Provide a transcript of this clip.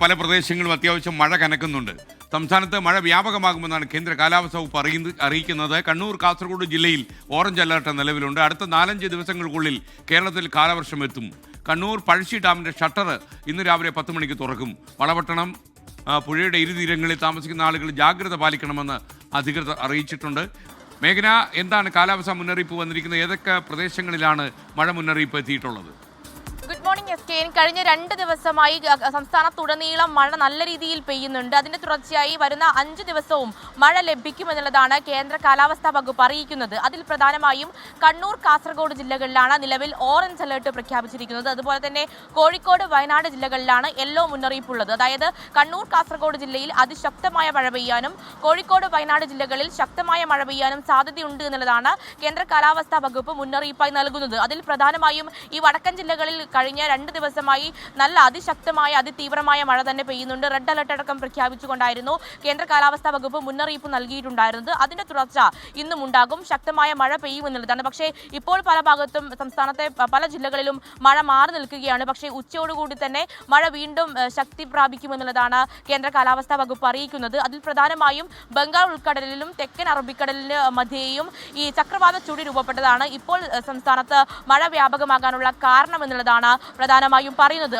പല പ്രദേശങ്ങളും അത്യാവശ്യം മഴ കനക്കുന്നുണ്ട്. സംസ്ഥാനത്ത് മഴ വ്യാപകമാകുമെന്നാണ് കേന്ദ്ര കാലാവസ്ഥാ വകുപ്പ് അറിയിക്കുന്നത്. കണ്ണൂർ, കാസർഗോഡ് ജില്ലയിൽ ഓറഞ്ച് അലർട്ട് നിലവിലുണ്ട്. അടുത്ത 4-5 ദിവസങ്ങൾക്കുള്ളിൽ കേരളത്തിൽ കാലവർഷം എത്തും. കണ്ണൂർ പഴശ്ശി ഡാമിന്റെ ഷട്ടർ ഇന്ന് രാവിലെ 10 മണിക്ക് തുറക്കും. വളപട്ടണം പുഴയുടെ ഇരുതീരങ്ങളിൽ താമസിക്കുന്ന ആളുകൾ ജാഗ്രത പാലിക്കണമെന്ന് അധികൃതർ അറിയിച്ചിട്ടുണ്ട്. മേഘന, എന്താണ് കാലാവസ്ഥാ മുന്നറിയിപ്പ് വന്നിരിക്കുന്നത്? ഏതൊക്കെ പ്രദേശങ്ങളിലാണ് മഴ മുന്നറിയിപ്പ് എത്തിയിട്ടുള്ളത്? Good morning S K. കഴിഞ്ഞ 2 ദിവസമായി സംസ്ഥാനത്തുടനീളം മഴ നല്ല രീതിയിൽ പെയ്യുന്നുണ്ട്. അതിന്റെ തുടർച്ചയായി വരുന്ന 5 ദിവസവും മഴ ലഭിക്കുമെന്നുള്ളതാണ് കേന്ദ്ര കാലാവസ്ഥാ വകുപ്പ് അറിയിക്കുന്നത്. അതിൽ പ്രധാനമായും കണ്ണൂർ, കാസർഗോഡ് ജില്ലകളിലാണ് നിലവിൽ ഓറഞ്ച് അലർട്ട് പ്രഖ്യാപിച്ചിരിക്കുന്നത്. അതുപോലെ തന്നെ കോഴിക്കോട്, വയനാട് ജില്ലകളിലാണ് യെല്ലോ മുന്നറിയിപ്പുള്ളത്. അതായത് കണ്ണൂർ, കാസർഗോഡ് ജില്ലയിൽ അതിശക്തമായ മഴ പെയ്യാനും കോഴിക്കോട്, വയനാട് ജില്ലകളിൽ ശക്തമായ മഴ പെയ്യാനും സാധ്യതയുണ്ട് എന്നുള്ളതാണ് കേന്ദ്ര കാലാവസ്ഥാ വകുപ്പ് മുന്നറിയിപ്പായി നൽകുന്നത്. അതിൽ പ്രധാനമായും ഈ വടക്കൻ ജില്ലകളിൽ കഴിഞ്ഞ 2 ദിവസമായി നല്ല അതിശക്തമായ അതിതീവ്രമായ മഴ തന്നെ പെയ്യുന്നുണ്ട്. റെഡ് അലർട്ട് അടക്കം പ്രഖ്യാപിച്ചുകൊണ്ടായിരുന്നു കേന്ദ്ര കാലാവസ്ഥാ വകുപ്പ് മുന്നറിയിപ്പ് നൽകിയിട്ടുണ്ടായിരുന്നത്. അതിന്റെ തുടർച്ച ഇന്നും ഉണ്ടാകും. ശക്തമായ മഴ പെയ്യുമെന്നുള്ളതാണ്. പക്ഷേ ഇപ്പോൾ പല ഭാഗത്തും സംസ്ഥാനത്തെ പല ജില്ലകളിലും മഴ മാറി നിൽക്കുകയാണ്. പക്ഷേ ഉച്ചയോടുകൂടി തന്നെ മഴ വീണ്ടും ശക്തി പ്രാപിക്കുമെന്നുള്ളതാണ് കേന്ദ്ര കാലാവസ്ഥാ വകുപ്പ് അറിയിക്കുന്നത്. അതിൽ പ്രധാനമായും ബംഗാൾ ഉൾക്കടലിലും തെക്കൻ അറബിക്കടലിന് മധ്യേയും ഈ ചക്രവാത ചുഴി രൂപപ്പെട്ടതാണ് ഇപ്പോൾ സംസ്ഥാനത്ത് മഴ വ്യാപകമാകാനുള്ള കാരണം എന്നുള്ളതാണ് പ്രധാനമായും പറയുന്നത്.